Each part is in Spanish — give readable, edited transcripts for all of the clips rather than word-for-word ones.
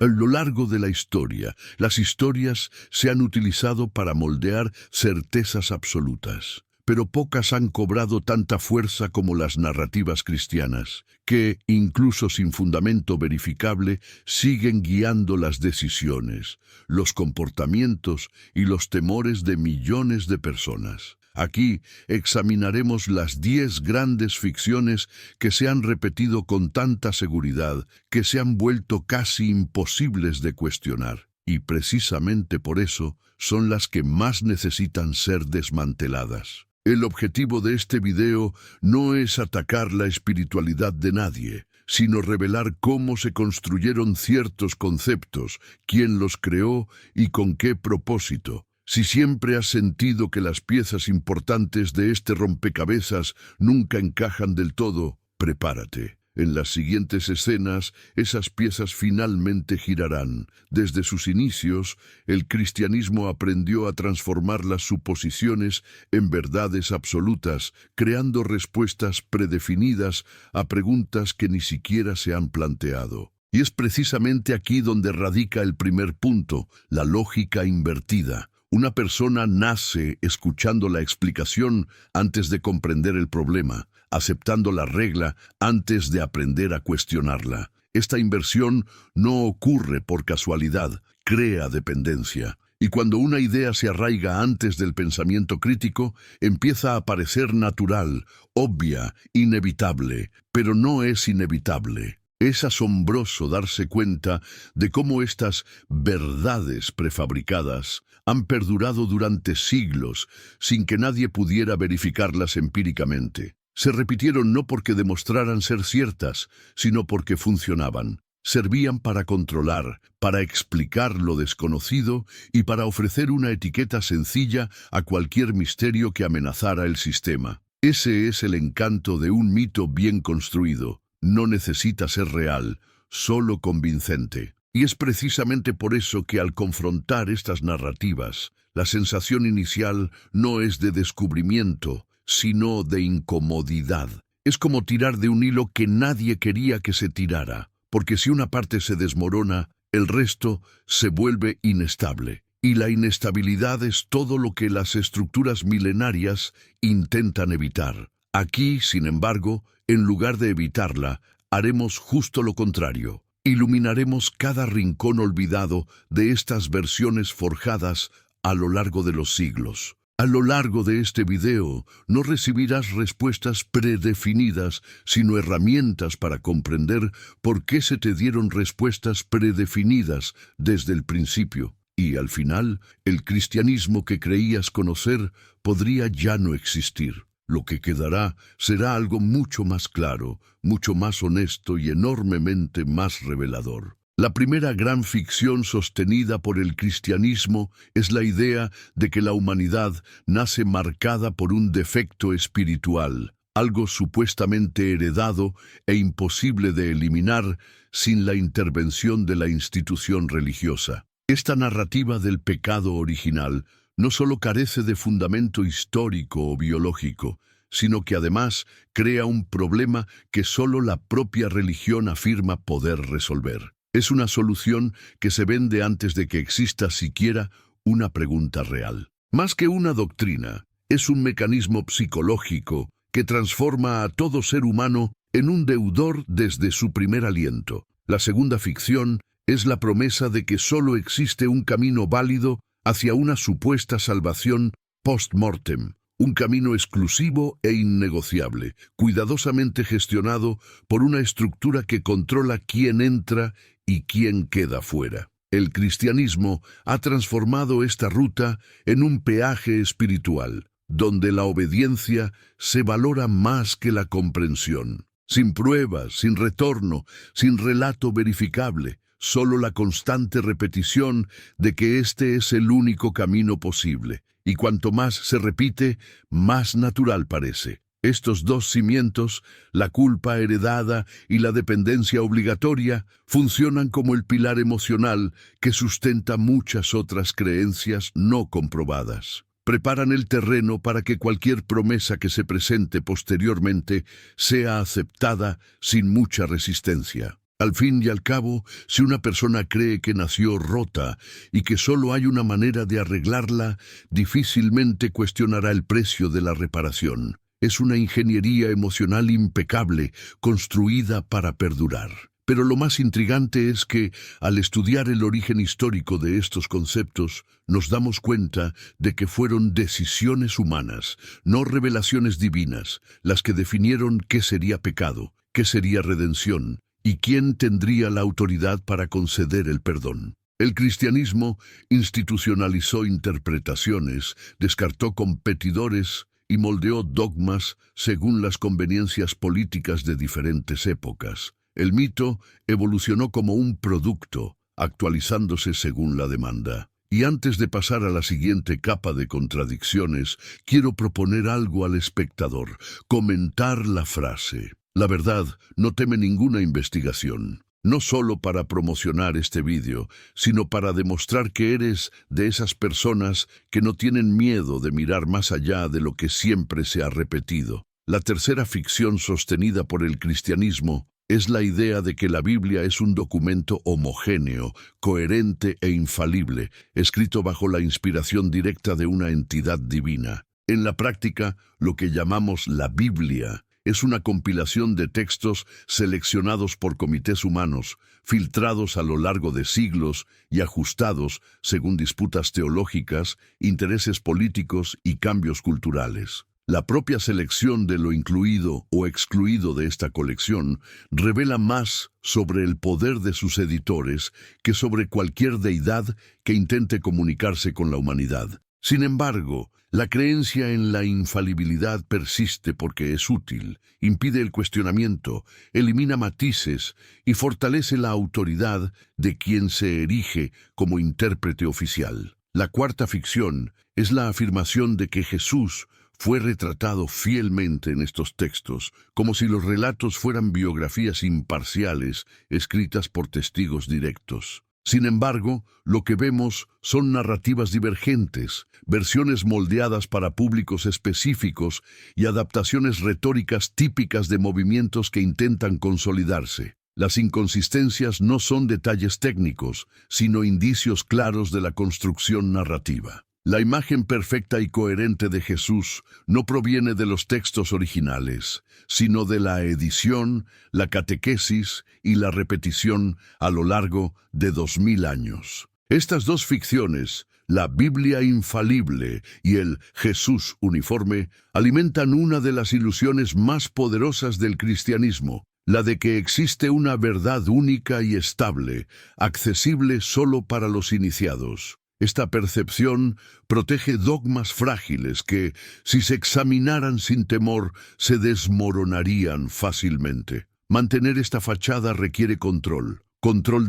A lo largo de la historia, las historias se han utilizado para moldear certezas absolutas, pero pocas han cobrado tanta fuerza como las narrativas cristianas, que, incluso sin fundamento verificable, siguen guiando las decisiones, los comportamientos y los temores de millones de personas. Aquí examinaremos las 10 grandes ficciones que se han repetido con tanta seguridad que se han vuelto casi imposibles de cuestionar. Y precisamente por eso son las que más necesitan ser desmanteladas. El objetivo de este video no es atacar la espiritualidad de nadie, sino revelar cómo se construyeron ciertos conceptos, quién los creó y con qué propósito. Si siempre has sentido que las piezas importantes de este rompecabezas nunca encajan del todo, prepárate. En las siguientes escenas, esas piezas finalmente girarán. Desde sus inicios, el cristianismo aprendió a transformar las suposiciones en verdades absolutas, creando respuestas predefinidas a preguntas que ni siquiera se han planteado. Y es precisamente aquí donde radica el primer punto, la lógica invertida. Una persona nace escuchando la explicación antes de comprender el problema, aceptando la regla antes de aprender a cuestionarla. Esta inversión no ocurre por casualidad, crea dependencia. Y cuando una idea se arraiga antes del pensamiento crítico, empieza a parecer natural, obvia, inevitable, pero no es inevitable. Es asombroso darse cuenta de cómo estas verdades prefabricadas han perdurado durante siglos sin que nadie pudiera verificarlas empíricamente. Se repitieron no porque demostraran ser ciertas, sino porque funcionaban. Servían para controlar, para explicar lo desconocido y para ofrecer una etiqueta sencilla a cualquier misterio que amenazara el sistema. Ese es el encanto de un mito bien construido. No necesita ser real, solo convincente. Y es precisamente por eso que al confrontar estas narrativas, la sensación inicial no es de descubrimiento, sino de incomodidad. Es como tirar de un hilo que nadie quería que se tirara, porque si una parte se desmorona, el resto se vuelve inestable. Y la inestabilidad es todo lo que las estructuras milenarias intentan evitar. Aquí, sin embargo, en lugar de evitarla, haremos justo lo contrario. Iluminaremos cada rincón olvidado de estas versiones forjadas a lo largo de los siglos. A lo largo de este video no recibirás respuestas predefinidas, sino herramientas para comprender por qué se te dieron respuestas predefinidas desde el principio. Y al final, el cristianismo que creías conocer podría ya no existir. Lo que quedará será algo mucho más claro, mucho más honesto y enormemente más revelador. La primera gran ficción sostenida por el cristianismo es la idea de que la humanidad nace marcada por un defecto espiritual, algo supuestamente heredado e imposible de eliminar sin la intervención de la institución religiosa. Esta narrativa del pecado original no solo carece de fundamento histórico o biológico, sino que además crea un problema que solo la propia religión afirma poder resolver. Es una solución que se vende antes de que exista siquiera una pregunta real. Más que una doctrina, es un mecanismo psicológico que transforma a todo ser humano en un deudor desde su primer aliento. La segunda ficción es la promesa de que solo existe un camino válido hacia una supuesta salvación post-mortem, un camino exclusivo e innegociable, cuidadosamente gestionado por una estructura que controla quién entra y quién queda fuera. El cristianismo ha transformado esta ruta en un peaje espiritual, donde la obediencia se valora más que la comprensión. Sin pruebas, sin retorno, sin relato verificable, solo la constante repetición de que este es el único camino posible, y cuanto más se repite, más natural parece. Estos dos cimientos, la culpa heredada y la dependencia obligatoria, funcionan como el pilar emocional que sustenta muchas otras creencias no comprobadas. Preparan el terreno para que cualquier promesa que se presente posteriormente sea aceptada sin mucha resistencia. Al fin y al cabo, si una persona cree que nació rota y que solo hay una manera de arreglarla, difícilmente cuestionará el precio de la reparación. Es una ingeniería emocional impecable, construida para perdurar. Pero lo más intrigante es que, al estudiar el origen histórico de estos conceptos, nos damos cuenta de que fueron decisiones humanas, no revelaciones divinas, las que definieron qué sería pecado, qué sería redención, y quién tendría la autoridad para conceder el perdón. El cristianismo institucionalizó interpretaciones, descartó competidores y moldeó dogmas según las conveniencias políticas de diferentes épocas. El mito evolucionó como un producto, actualizándose según la demanda. Y antes de pasar a la siguiente capa de contradicciones, quiero proponer algo al espectador, comentar la frase: la verdad no teme ninguna investigación. No solo para promocionar este vídeo, sino para demostrar que eres de esas personas que no tienen miedo de mirar más allá de lo que siempre se ha repetido. La tercera ficción sostenida por el cristianismo es la idea de que la Biblia es un documento homogéneo, coherente e infalible, escrito bajo la inspiración directa de una entidad divina. En la práctica, lo que llamamos la Biblia es una compilación de textos seleccionados por comités humanos, filtrados a lo largo de siglos y ajustados según disputas teológicas, intereses políticos y cambios culturales. La propia selección de lo incluido o excluido de esta colección revela más sobre el poder de sus editores que sobre cualquier deidad que intente comunicarse con la humanidad. Sin embargo, la creencia en la infalibilidad persiste porque es útil, impide el cuestionamiento, elimina matices y fortalece la autoridad de quien se erige como intérprete oficial. La cuarta ficción es la afirmación de que Jesús fue retratado fielmente en estos textos, como si los relatos fueran biografías imparciales escritas por testigos directos. Sin embargo, lo que vemos son narrativas divergentes, versiones moldeadas para públicos específicos y adaptaciones retóricas típicas de movimientos que intentan consolidarse. Las inconsistencias no son detalles técnicos, sino indicios claros de la construcción narrativa. La imagen perfecta y coherente de Jesús no proviene de los textos originales, sino de la edición, la catequesis y la repetición a lo largo de 2000 años. Estas dos ficciones, la Biblia infalible y el Jesús uniforme, alimentan una de las ilusiones más poderosas del cristianismo, la de que existe una verdad única y estable, accesible solo para los iniciados. Esta percepción protege dogmas frágiles que, si se examinaran sin temor, se desmoronarían fácilmente. Mantener esta fachada requiere control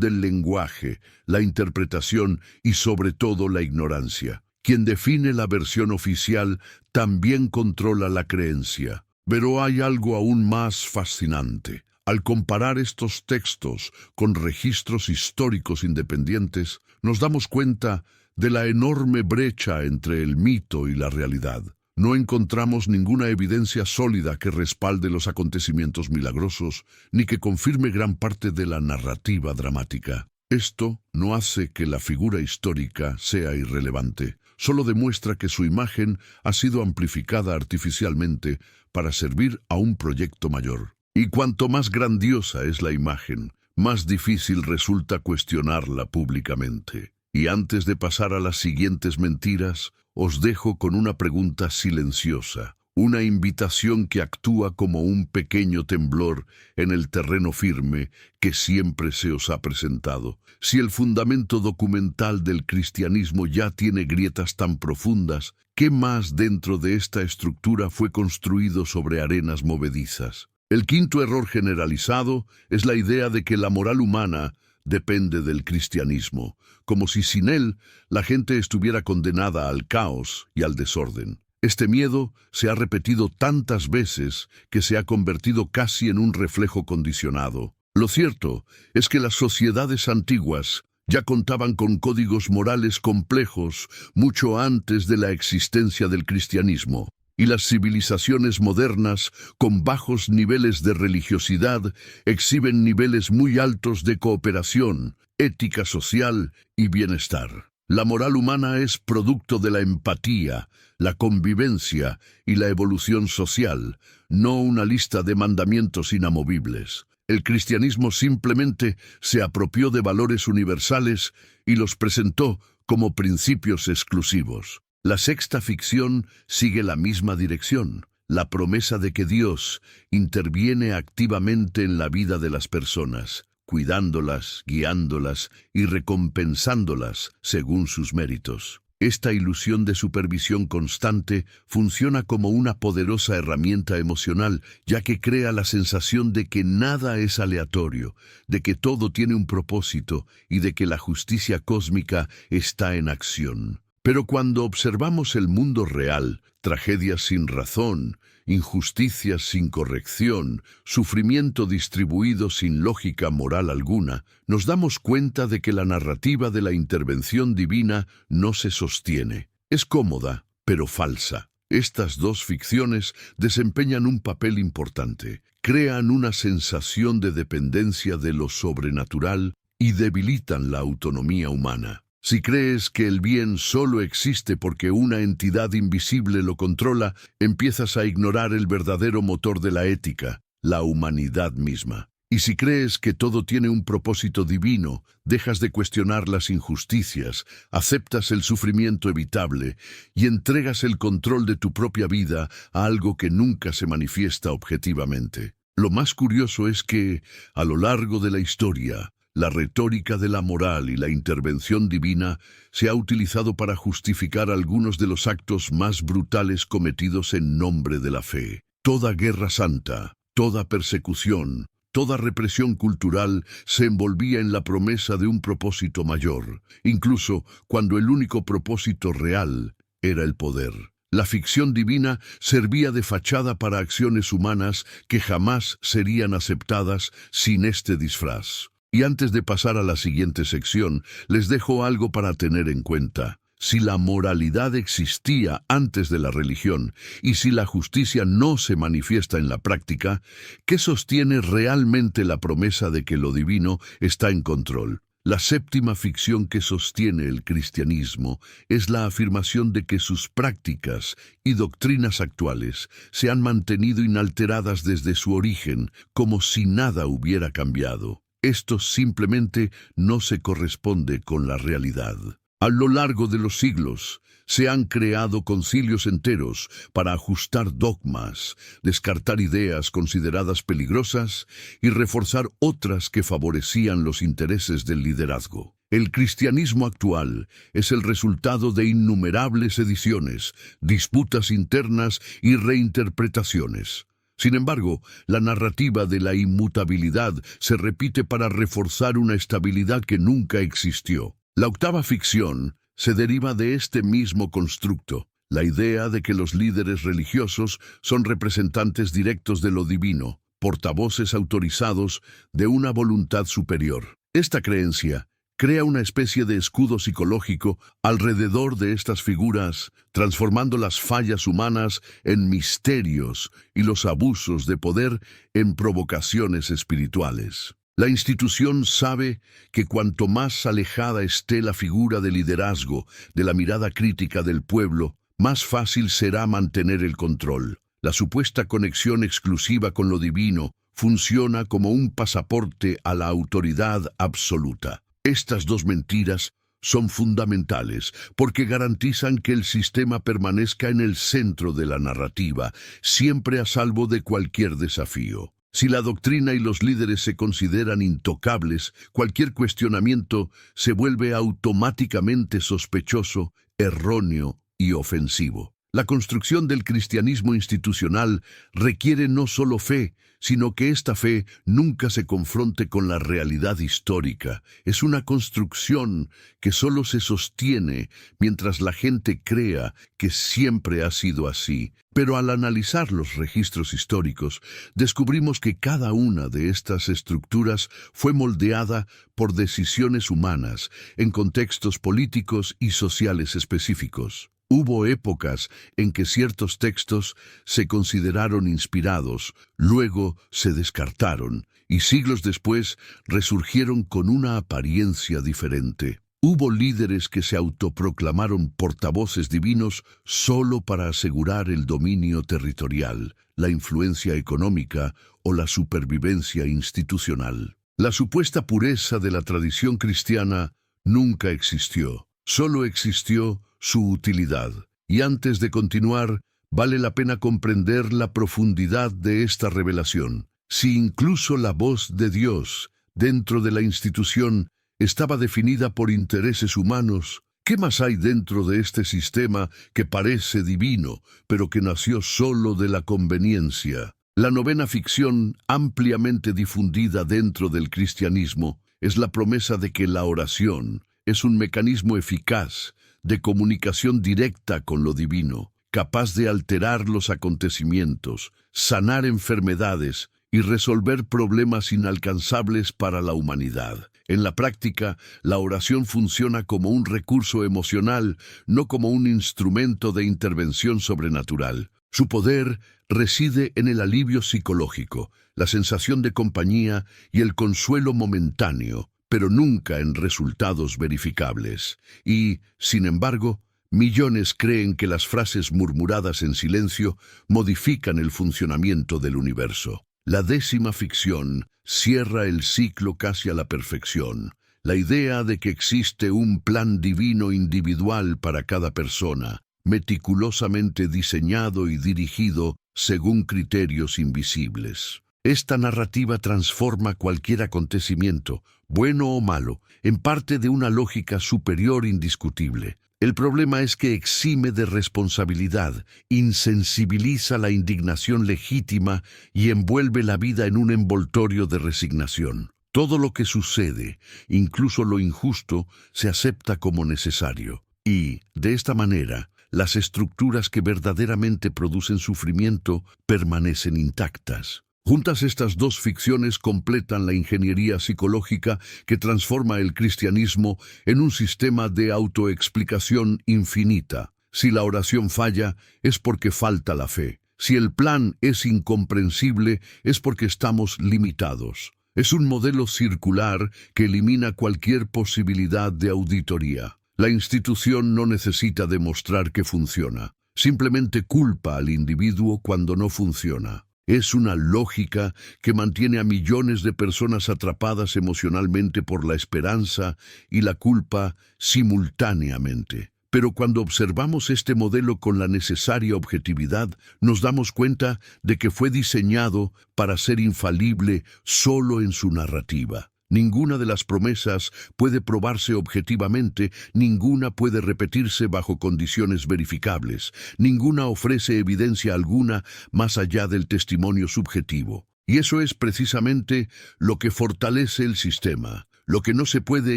del lenguaje, la interpretación y sobre todo la ignorancia. Quien define la versión oficial también controla la creencia. Pero hay algo aún más fascinante. Al comparar estos textos con registros históricos independientes, nos damos cuenta de la enorme brecha entre el mito y la realidad. No encontramos ninguna evidencia sólida que respalde los acontecimientos milagrosos, ni que confirme gran parte de la narrativa dramática. Esto no hace que la figura histórica sea irrelevante, solo demuestra que su imagen ha sido amplificada artificialmente para servir a un proyecto mayor. Y cuanto más grandiosa es la imagen, más difícil resulta cuestionarla públicamente. Y antes de pasar a las siguientes mentiras, os dejo con una pregunta silenciosa, una invitación que actúa como un pequeño temblor en el terreno firme que siempre se os ha presentado. Si el fundamento documental del cristianismo ya tiene grietas tan profundas, ¿qué más dentro de esta estructura fue construido sobre arenas movedizas? El quinto error generalizado es la idea de que la moral humana depende del cristianismo, como si sin él la gente estuviera condenada al caos y al desorden. Este miedo se ha repetido tantas veces que se ha convertido casi en un reflejo condicionado. Lo cierto es que las sociedades antiguas ya contaban con códigos morales complejos mucho antes de la existencia del cristianismo. y las civilizaciones modernas, con bajos niveles de religiosidad, exhiben niveles muy altos de cooperación, ética social y bienestar. La moral humana es producto de la empatía, la convivencia y la evolución social, no una lista de mandamientos inamovibles. El cristianismo simplemente se apropió de valores universales y los presentó como principios exclusivos. La sexta ficción sigue la misma dirección, la promesa de que Dios interviene activamente en la vida de las personas, cuidándolas, guiándolas y recompensándolas según sus méritos. Esta ilusión de supervisión constante funciona como una poderosa herramienta emocional, ya que crea la sensación de que nada es aleatorio, de que todo tiene un propósito y de que la justicia cósmica está en acción. Pero cuando observamos el mundo real, tragedias sin razón, injusticias sin corrección, sufrimiento distribuido sin lógica moral alguna, nos damos cuenta de que la narrativa de la intervención divina no se sostiene. Es cómoda, pero falsa. Estas dos ficciones desempeñan un papel importante. Crean una sensación de dependencia de lo sobrenatural y debilitan la autonomía humana. Si crees que el bien solo existe porque una entidad invisible lo controla, empiezas a ignorar el verdadero motor de la ética, la humanidad misma. Y si crees que todo tiene un propósito divino, dejas de cuestionar las injusticias, aceptas el sufrimiento evitable y entregas el control de tu propia vida a algo que nunca se manifiesta objetivamente. Lo más curioso es que, a lo largo de la historia, la retórica de la moral y la intervención divina se ha utilizado para justificar algunos de los actos más brutales cometidos en nombre de la fe. Toda guerra santa, toda persecución, toda represión cultural se envolvía en la promesa de un propósito mayor, incluso cuando el único propósito real era el poder. La ficción divina servía de fachada para acciones humanas que jamás serían aceptadas sin este disfraz. Y antes de pasar a la siguiente sección, les dejo algo para tener en cuenta. Si la moralidad existía antes de la religión y si la justicia no se manifiesta en la práctica, ¿qué sostiene realmente la promesa de que lo divino está en control? La séptima ficción que sostiene el cristianismo es la afirmación de que sus prácticas y doctrinas actuales se han mantenido inalteradas desde su origen, como si nada hubiera cambiado. Esto simplemente no se corresponde con la realidad. A lo largo de los siglos, se han creado concilios enteros para ajustar dogmas, descartar ideas consideradas peligrosas y reforzar otras que favorecían los intereses del liderazgo. El cristianismo actual es el resultado de innumerables ediciones, disputas internas y reinterpretaciones. Sin embargo, la narrativa de la inmutabilidad se repite para reforzar una estabilidad que nunca existió. La octava ficción se deriva de este mismo constructo, la idea de que los líderes religiosos son representantes directos de lo divino, portavoces autorizados de una voluntad superior. Esta creencia crea una especie de escudo psicológico alrededor de estas figuras, transformando las fallas humanas en misterios y los abusos de poder en provocaciones espirituales. La institución sabe que cuanto más alejada esté la figura de liderazgo de la mirada crítica del pueblo, más fácil será mantener el control. La supuesta conexión exclusiva con lo divino funciona como un pasaporte a la autoridad absoluta. Estas dos mentiras son fundamentales porque garantizan que el sistema permanezca en el centro de la narrativa, siempre a salvo de cualquier desafío. Si la doctrina y los líderes se consideran intocables, cualquier cuestionamiento se vuelve automáticamente sospechoso, erróneo y ofensivo. La construcción del cristianismo institucional requiere no solo fe, sino que esta fe nunca se confronte con la realidad histórica. Es una construcción que solo se sostiene mientras la gente crea que siempre ha sido así. Pero al analizar los registros históricos, descubrimos que cada una de estas estructuras fue moldeada por decisiones humanas en contextos políticos y sociales específicos. Hubo épocas en que ciertos textos se consideraron inspirados, luego se descartaron, y siglos después resurgieron con una apariencia diferente. Hubo líderes que se autoproclamaron portavoces divinos solo para asegurar el dominio territorial, la influencia económica o la supervivencia institucional. La supuesta pureza de la tradición cristiana nunca existió, solo existió su utilidad. Y antes de continuar, vale la pena comprender la profundidad de esta revelación. Si incluso la voz de Dios dentro de la institución estaba definida por intereses humanos, ¿qué más hay dentro de este sistema que parece divino, pero que nació solo de la conveniencia? La novena ficción, ampliamente difundida dentro del cristianismo, es la promesa de que la oración es un mecanismo eficaz de comunicación directa con lo divino, capaz de alterar los acontecimientos, sanar enfermedades y resolver problemas inalcanzables para la humanidad. En la práctica, la oración funciona como un recurso emocional, no como un instrumento de intervención sobrenatural. Su poder reside en el alivio psicológico, la sensación de compañía y el consuelo momentáneo, pero nunca en resultados verificables. Y, sin embargo, millones creen que las frases murmuradas en silencio modifican el funcionamiento del universo. La décima ficción cierra el ciclo casi a la perfección. La idea de que existe un plan divino individual para cada persona, meticulosamente diseñado y dirigido según criterios invisibles. Esta narrativa transforma cualquier acontecimiento, bueno o malo, en parte de una lógica superior indiscutible. El problema es que exime de responsabilidad, insensibiliza la indignación legítima y envuelve la vida en un envoltorio de resignación. Todo lo que sucede, incluso lo injusto, se acepta como necesario. Y, de esta manera, las estructuras que verdaderamente producen sufrimiento permanecen intactas. Juntas, estas dos ficciones completan la ingeniería psicológica que transforma el cristianismo en un sistema de autoexplicación infinita. Si la oración falla, es porque falta la fe. Si el plan es incomprensible, es porque estamos limitados. Es un modelo circular que elimina cualquier posibilidad de auditoría. La institución no necesita demostrar que funciona. Simplemente culpa al individuo cuando no funciona. Es una lógica que mantiene a millones de personas atrapadas emocionalmente por la esperanza y la culpa simultáneamente. Pero cuando observamos este modelo con la necesaria objetividad, nos damos cuenta de que fue diseñado para ser infalible solo en su narrativa. Ninguna de las promesas puede probarse objetivamente, ninguna puede repetirse bajo condiciones verificables, ninguna ofrece evidencia alguna más allá del testimonio subjetivo. Y eso es precisamente lo que fortalece el sistema. Lo que no se puede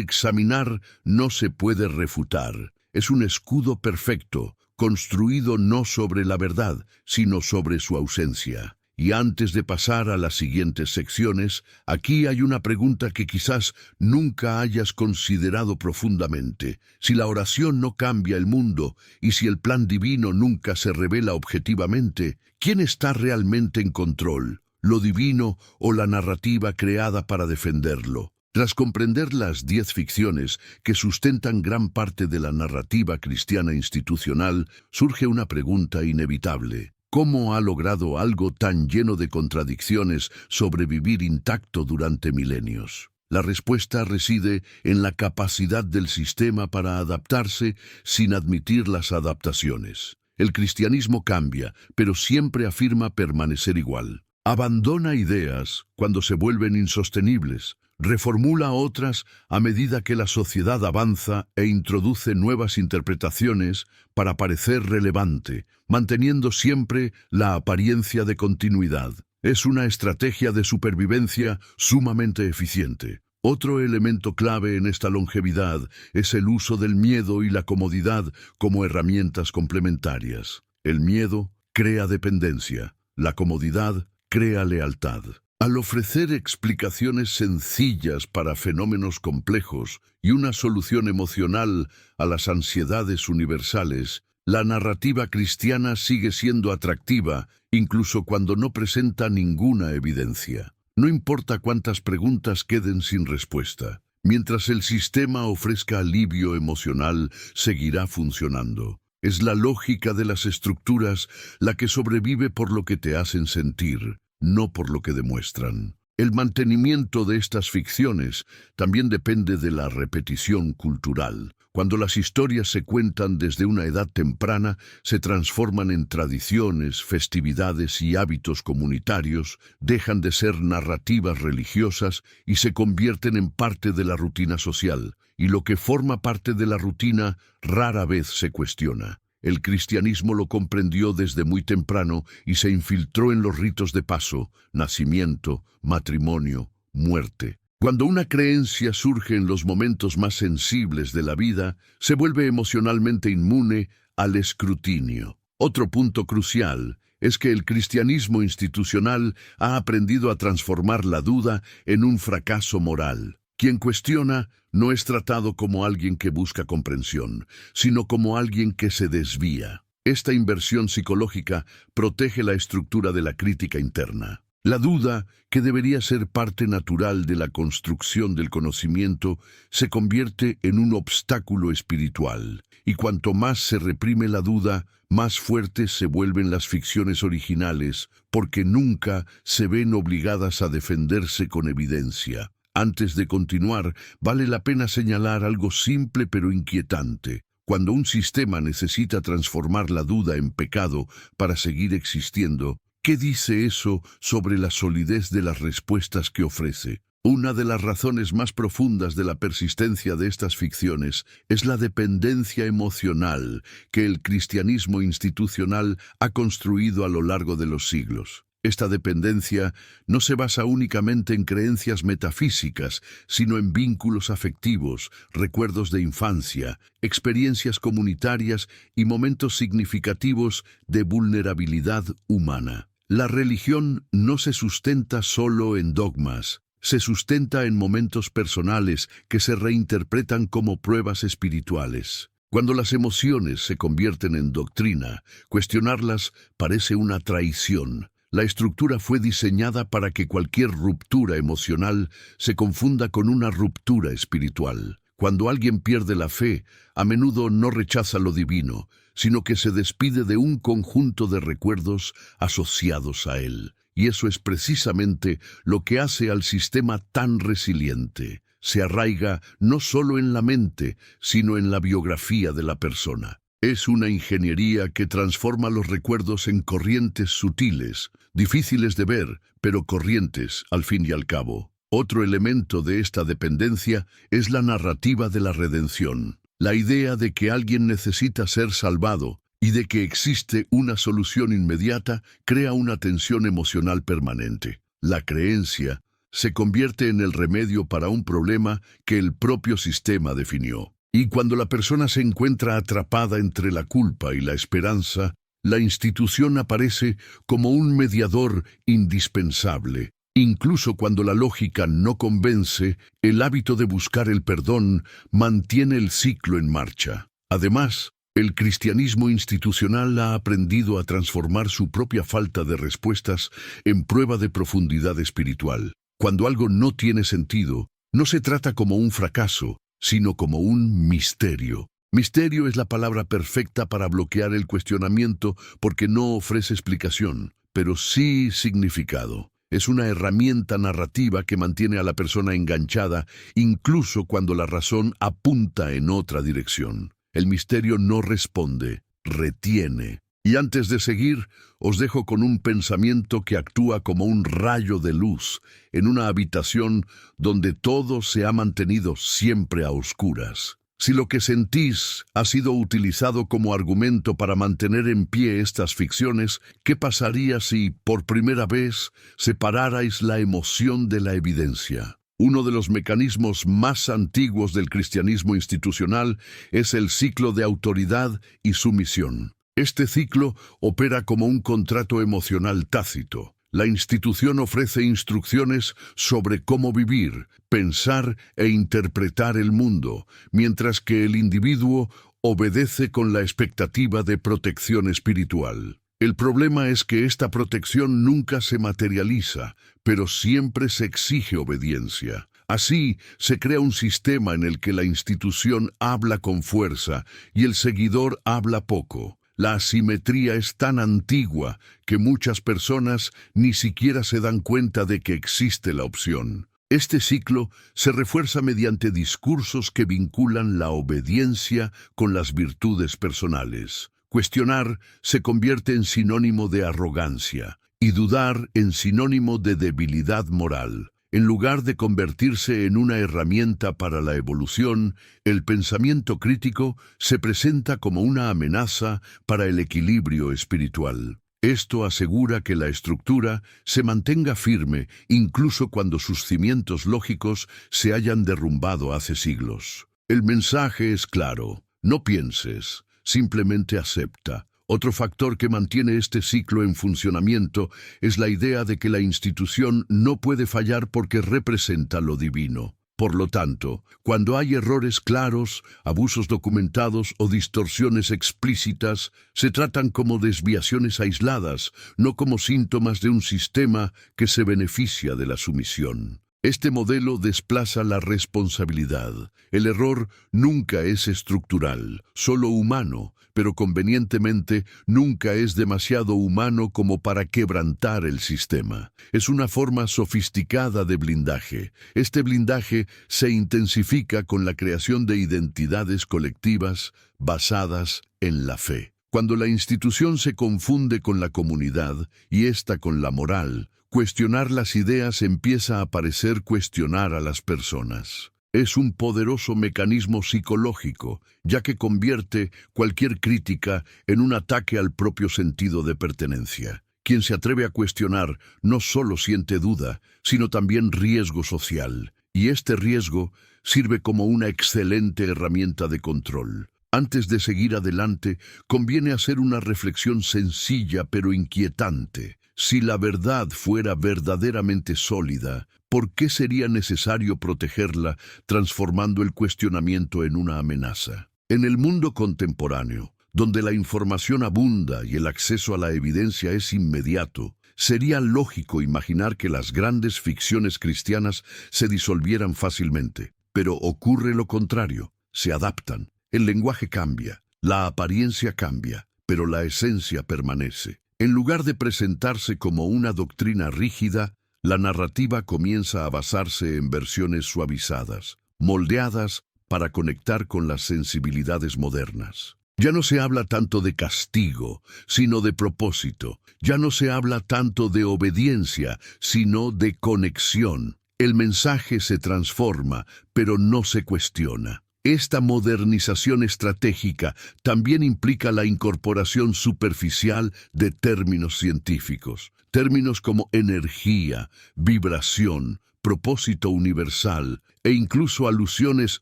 examinar no se puede refutar. Es un escudo perfecto, construido no sobre la verdad, sino sobre su ausencia. Y antes de pasar a las siguientes secciones, aquí hay una pregunta que quizás nunca hayas considerado profundamente. Si la oración no cambia el mundo y si el plan divino nunca se revela objetivamente, ¿quién está realmente en control? ¿Lo divino o la narrativa creada para defenderlo? Tras comprender las 10 ficciones que sustentan gran parte de la narrativa cristiana institucional, surge una pregunta inevitable. ¿Cómo ha logrado algo tan lleno de contradicciones sobrevivir intacto durante milenios? La respuesta reside en la capacidad del sistema para adaptarse sin admitir las adaptaciones. El cristianismo cambia, pero siempre afirma permanecer igual. Abandona ideas cuando se vuelven insostenibles, reformula otras a medida que la sociedad avanza e introduce nuevas interpretaciones para parecer relevante, manteniendo siempre la apariencia de continuidad. Es una estrategia de supervivencia sumamente eficiente. Otro elemento clave en esta longevidad es el uso del miedo y la comodidad como herramientas complementarias. El miedo crea dependencia, la comodidad crea lealtad. Al ofrecer explicaciones sencillas para fenómenos complejos y una solución emocional a las ansiedades universales, La narrativa cristiana sigue siendo atractiva, incluso cuando no presenta ninguna evidencia. No importa cuántas preguntas queden sin respuesta. Mientras el sistema ofrezca alivio emocional, seguirá funcionando. Es la lógica de las estructuras la que sobrevive por lo que te hacen sentir, no por lo que demuestran. El mantenimiento de estas ficciones también depende de la repetición cultural. Cuando las historias se cuentan desde una edad temprana, se transforman en tradiciones, festividades y hábitos comunitarios, dejan de ser narrativas religiosas y se convierten en parte de la rutina social. Y lo que forma parte de la rutina rara vez se cuestiona. El cristianismo lo comprendió desde muy temprano y se infiltró en los ritos de paso, nacimiento, matrimonio, muerte. Cuando una creencia surge en los momentos más sensibles de la vida, se vuelve emocionalmente inmune al escrutinio. Otro punto crucial es que el cristianismo institucional ha aprendido a transformar la duda en un fracaso moral. Quien cuestiona no es tratado como alguien que busca comprensión, sino como alguien que se desvía. Esta inversión psicológica protege la estructura de la crítica interna. La duda, que debería ser parte natural de la construcción del conocimiento, se convierte en un obstáculo espiritual. Y cuanto más se reprime la duda, más fuertes se vuelven las ficciones originales, porque nunca se ven obligadas a defenderse con evidencia. Antes de continuar, vale la pena señalar algo simple pero inquietante. Cuando un sistema necesita transformar la duda en pecado para seguir existiendo, ¿qué dice eso sobre la solidez de las respuestas que ofrece? Una de las razones más profundas de la persistencia de estas ficciones es la dependencia emocional que el cristianismo institucional ha construido a lo largo de los siglos. Esta dependencia no se basa únicamente en creencias metafísicas, sino en vínculos afectivos, recuerdos de infancia, experiencias comunitarias y momentos significativos de vulnerabilidad humana. La religión no se sustenta solo en dogmas, se sustenta en momentos personales que se reinterpretan como pruebas espirituales. Cuando las emociones se convierten en doctrina, cuestionarlas parece una traición. La estructura fue diseñada para que cualquier ruptura emocional se confunda con una ruptura espiritual. Cuando alguien pierde la fe, a menudo no rechaza lo divino, sino que se despide de un conjunto de recuerdos asociados a él. Y eso es precisamente lo que hace al sistema tan resiliente. Se arraiga no solo en la mente, sino en la biografía de la persona. Es una ingeniería que transforma los recuerdos en corrientes sutiles, difíciles de ver, pero corrientes al fin y al cabo. Otro elemento de esta dependencia es la narrativa de la redención. La idea de que alguien necesita ser salvado y de que existe una solución inmediata crea una tensión emocional permanente. La creencia se convierte en el remedio para un problema que el propio sistema definió. Y cuando la persona se encuentra atrapada entre la culpa y la esperanza, la institución aparece como un mediador indispensable. Incluso cuando la lógica no convence, el hábito de buscar el perdón mantiene el ciclo en marcha. Además, el cristianismo institucional ha aprendido a transformar su propia falta de respuestas en prueba de profundidad espiritual. Cuando algo no tiene sentido, no se trata como un fracaso, sino como un misterio. Misterio es la palabra perfecta para bloquear el cuestionamiento porque no ofrece explicación, pero sí significado. Es una herramienta narrativa que mantiene a la persona enganchada, incluso cuando la razón apunta en otra dirección. El misterio no responde, retiene. Y antes de seguir, os dejo con un pensamiento que actúa como un rayo de luz en una habitación donde todo se ha mantenido siempre a oscuras. Si lo que sentís ha sido utilizado como argumento para mantener en pie estas ficciones, ¿qué pasaría si, por primera vez, separarais la emoción de la evidencia? Uno de los mecanismos más antiguos del cristianismo institucional es el ciclo de autoridad y sumisión. Este ciclo opera como un contrato emocional tácito. La institución ofrece instrucciones sobre cómo vivir, pensar e interpretar el mundo, mientras que el individuo obedece con la expectativa de protección espiritual. El problema es que esta protección nunca se materializa, pero siempre se exige obediencia. Así, se crea un sistema en el que la institución habla con fuerza y el seguidor habla poco. La asimetría es tan antigua que muchas personas ni siquiera se dan cuenta de que existe la opción. Este ciclo se refuerza mediante discursos que vinculan la obediencia con las virtudes personales. Cuestionar se convierte en sinónimo de arrogancia y dudar en sinónimo de debilidad moral. En lugar de convertirse en una herramienta para la evolución, el pensamiento crítico se presenta como una amenaza para el equilibrio espiritual. Esto asegura que la estructura se mantenga firme incluso cuando sus cimientos lógicos se hayan derrumbado hace siglos. El mensaje es claro: no pienses, simplemente acepta. Otro factor que mantiene este ciclo en funcionamiento es la idea de que la institución no puede fallar porque representa lo divino. Por lo tanto, cuando hay errores claros, abusos documentados o distorsiones explícitas, se tratan como desviaciones aisladas, no como síntomas de un sistema que se beneficia de la sumisión. Este modelo desplaza la responsabilidad. El error nunca es estructural, solo humano, pero convenientemente nunca es demasiado humano como para quebrantar el sistema. Es una forma sofisticada de blindaje. Este blindaje se intensifica con la creación de identidades colectivas basadas en la fe. Cuando la institución se confunde con la comunidad y ésta con la moral, cuestionar las ideas empieza a parecer cuestionar a las personas. Es un poderoso mecanismo psicológico, ya que convierte cualquier crítica en un ataque al propio sentido de pertenencia. Quien se atreve a cuestionar no solo siente duda, sino también riesgo social, y este riesgo sirve como una excelente herramienta de control. Antes de seguir adelante, conviene hacer una reflexión sencilla pero inquietante. Si la verdad fuera verdaderamente sólida, ¿por qué sería necesario protegerla transformando el cuestionamiento en una amenaza? En el mundo contemporáneo, donde la información abunda y el acceso a la evidencia es inmediato, sería lógico imaginar que las grandes ficciones cristianas se disolvieran fácilmente. Pero ocurre lo contrario, se adaptan. El lenguaje cambia, la apariencia cambia, pero la esencia permanece. En lugar de presentarse como una doctrina rígida, la narrativa comienza a basarse en versiones suavizadas, moldeadas para conectar con las sensibilidades modernas. Ya no se habla tanto de castigo, sino de propósito. Ya no se habla tanto de obediencia, sino de conexión. El mensaje se transforma, pero no se cuestiona. Esta modernización estratégica también implica la incorporación superficial de términos científicos. Términos como energía, vibración, propósito universal e incluso alusiones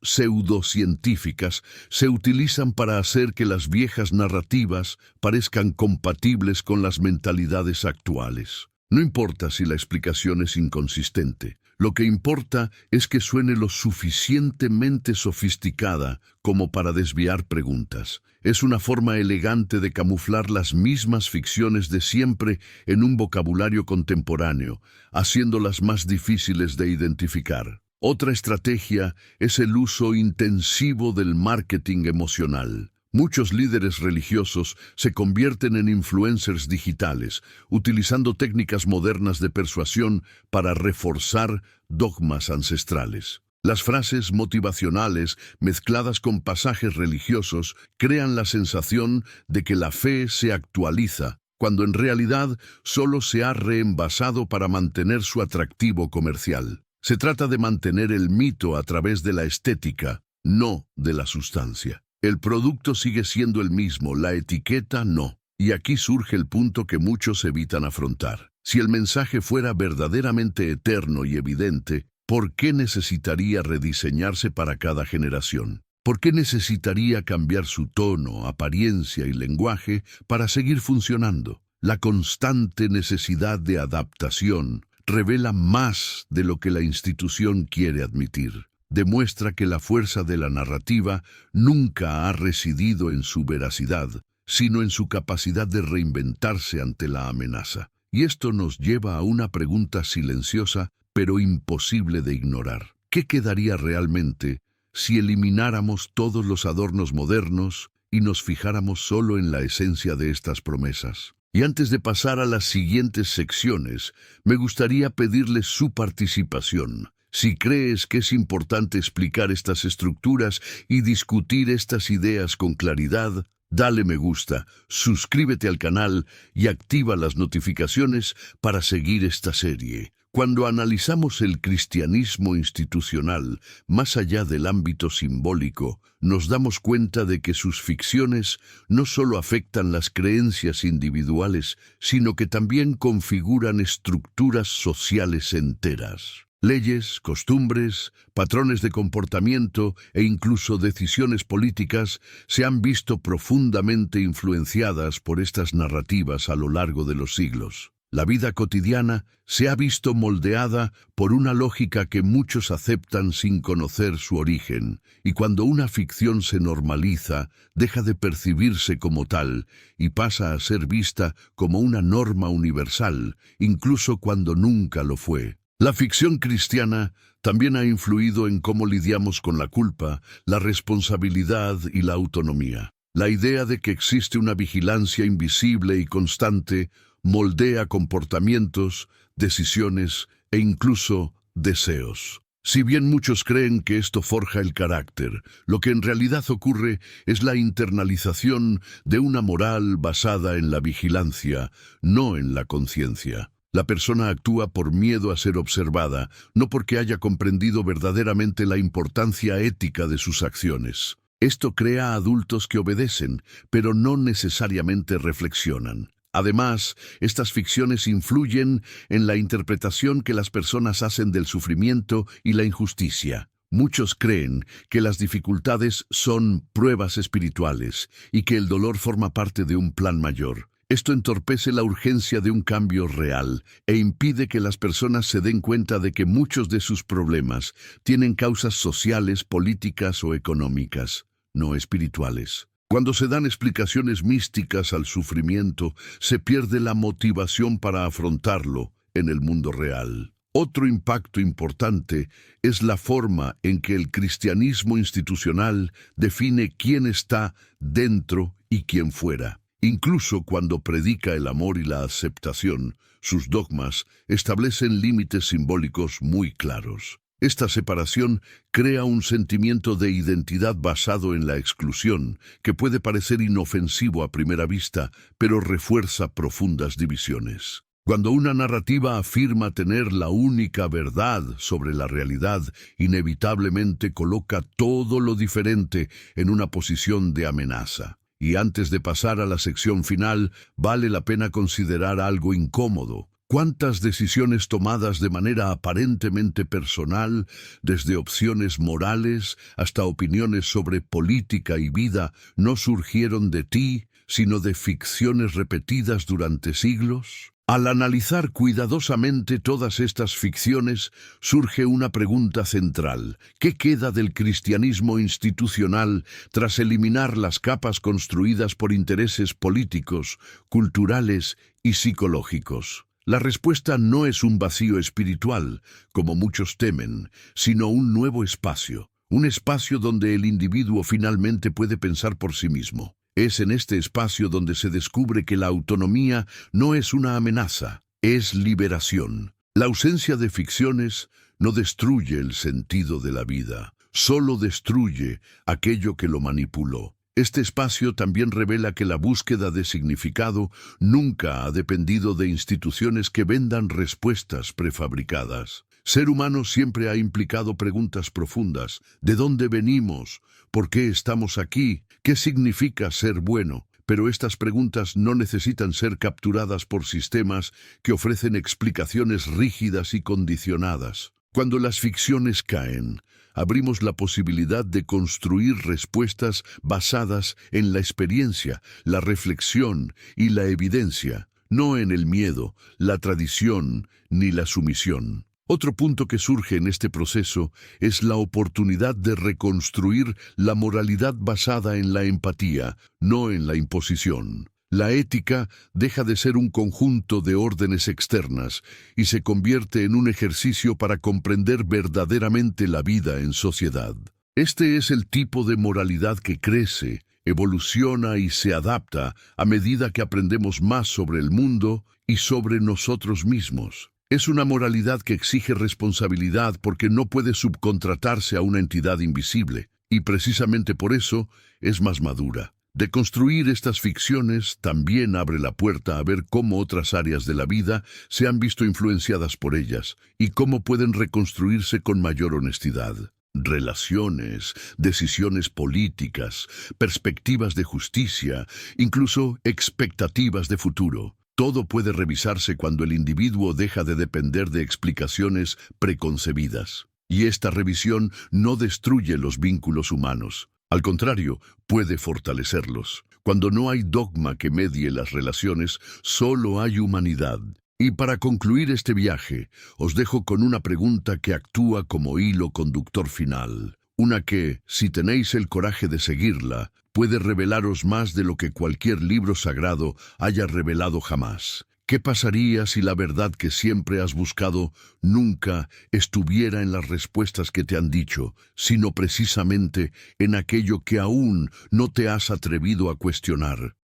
pseudocientíficas se utilizan para hacer que las viejas narrativas parezcan compatibles con las mentalidades actuales. No importa si la explicación es inconsistente. Lo que importa es que suene lo suficientemente sofisticada como para desviar preguntas. Es una forma elegante de camuflar las mismas ficciones de siempre en un vocabulario contemporáneo, haciéndolas más difíciles de identificar. Otra estrategia es el uso intensivo del marketing emocional. Muchos líderes religiosos se convierten en influencers digitales, utilizando técnicas modernas de persuasión para reforzar dogmas ancestrales. Las frases motivacionales mezcladas con pasajes religiosos crean la sensación de que la fe se actualiza, cuando en realidad solo se ha reenvasado para mantener su atractivo comercial. Se trata de mantener el mito a través de la estética, no de la sustancia. El producto sigue siendo el mismo, la etiqueta no. Y aquí surge el punto que muchos evitan afrontar. Si el mensaje fuera verdaderamente eterno y evidente, ¿por qué necesitaría rediseñarse para cada generación? ¿Por qué necesitaría cambiar su tono, apariencia y lenguaje para seguir funcionando? La constante necesidad de adaptación revela más de lo que la institución quiere admitir. demuestra que la fuerza de la narrativa nunca ha residido en su veracidad, sino en su capacidad de reinventarse ante la amenaza. Y esto nos lleva a una pregunta silenciosa, pero imposible de ignorar. ¿Qué quedaría realmente si elimináramos todos los adornos modernos y nos fijáramos solo en la esencia de estas promesas? Y antes de pasar a las siguientes secciones, me gustaría pedirles su participación. Si crees que es importante explicar estas estructuras y discutir estas ideas con claridad, dale me gusta, suscríbete al canal y activa las notificaciones para seguir esta serie. Cuando analizamos el cristianismo institucional, más allá del ámbito simbólico, nos damos cuenta de que sus ficciones no solo afectan las creencias individuales, sino que también configuran estructuras sociales enteras. Leyes, costumbres, patrones de comportamiento e incluso decisiones políticas se han visto profundamente influenciadas por estas narrativas a lo largo de los siglos. La vida cotidiana se ha visto moldeada por una lógica que muchos aceptan sin conocer su origen, y cuando una ficción se normaliza, deja de percibirse como tal y pasa a ser vista como una norma universal, incluso cuando nunca lo fue. La ficción cristiana también ha influido en cómo lidiamos con la culpa, la responsabilidad y la autonomía. La idea de que existe una vigilancia invisible y constante moldea comportamientos, decisiones e incluso deseos. Si bien muchos creen que esto forja el carácter, lo que en realidad ocurre es la internalización de una moral basada en la vigilancia, no en la conciencia. La persona actúa por miedo a ser observada, no porque haya comprendido verdaderamente la importancia ética de sus acciones. Esto crea adultos que obedecen, pero no necesariamente reflexionan. Además, estas ficciones influyen en la interpretación que las personas hacen del sufrimiento y la injusticia. Muchos creen que las dificultades son pruebas espirituales y que el dolor forma parte de un plan mayor. Esto entorpece la urgencia de un cambio real e impide que las personas se den cuenta de que muchos de sus problemas tienen causas sociales, políticas o económicas, no espirituales. Cuando se dan explicaciones místicas al sufrimiento, se pierde la motivación para afrontarlo en el mundo real. Otro impacto importante es la forma en que el cristianismo institucional define quién está dentro y quién fuera. Incluso cuando predica el amor y la aceptación, sus dogmas establecen límites simbólicos muy claros. Esta separación crea un sentimiento de identidad basado en la exclusión, que puede parecer inofensivo a primera vista, pero refuerza profundas divisiones. Cuando una narrativa afirma tener la única verdad sobre la realidad, inevitablemente coloca todo lo diferente en una posición de amenaza. Y antes de pasar a la sección final, vale la pena considerar algo incómodo. ¿Cuántas decisiones tomadas de manera aparentemente personal, desde opciones morales hasta opiniones sobre política y vida, no surgieron de ti, sino de ficciones repetidas durante siglos? Al analizar cuidadosamente todas estas ficciones, surge una pregunta central. ¿Qué queda del cristianismo institucional tras eliminar las capas construidas por intereses políticos, culturales y psicológicos? La respuesta no es un vacío espiritual, como muchos temen, sino un nuevo espacio. Un espacio donde el individuo finalmente puede pensar por sí mismo. Es en este espacio donde se descubre que la autonomía no es una amenaza, es liberación. La ausencia de ficciones no destruye el sentido de la vida, solo destruye aquello que lo manipuló. Este espacio también revela que la búsqueda de significado nunca ha dependido de instituciones que vendan respuestas prefabricadas. Ser humano siempre ha implicado preguntas profundas. ¿De dónde venimos? ¿Por qué estamos aquí? ¿Qué significa ser bueno? Pero estas preguntas no necesitan ser capturadas por sistemas que ofrecen explicaciones rígidas y condicionadas. Cuando las ficciones caen, abrimos la posibilidad de construir respuestas basadas en la experiencia, la reflexión y la evidencia, no en el miedo, la tradición ni la sumisión. Otro punto que surge en este proceso es la oportunidad de reconstruir la moralidad basada en la empatía, no en la imposición. La ética deja de ser un conjunto de órdenes externas y se convierte en un ejercicio para comprender verdaderamente la vida en sociedad. Este es el tipo de moralidad que crece, evoluciona y se adapta a medida que aprendemos más sobre el mundo y sobre nosotros mismos. Es una moralidad que exige responsabilidad porque no puede subcontratarse a una entidad invisible, y precisamente por eso es más madura. Deconstruir estas ficciones también abre la puerta a ver cómo otras áreas de la vida se han visto influenciadas por ellas y cómo pueden reconstruirse con mayor honestidad. Relaciones, decisiones políticas, perspectivas de justicia, incluso expectativas de futuro. Todo puede revisarse cuando el individuo deja de depender de explicaciones preconcebidas. Y esta revisión no destruye los vínculos humanos. Al contrario, puede fortalecerlos. Cuando no hay dogma que medie las relaciones, solo hay humanidad. Y para concluir este viaje, os dejo con una pregunta que actúa como hilo conductor final. Una que, si tenéis el coraje de seguirla, puede revelaros más de lo que cualquier libro sagrado haya revelado jamás. ¿Qué pasaría si la verdad que siempre has buscado nunca estuviera en las respuestas que te han dicho, sino precisamente en aquello que aún no te has atrevido a cuestionar?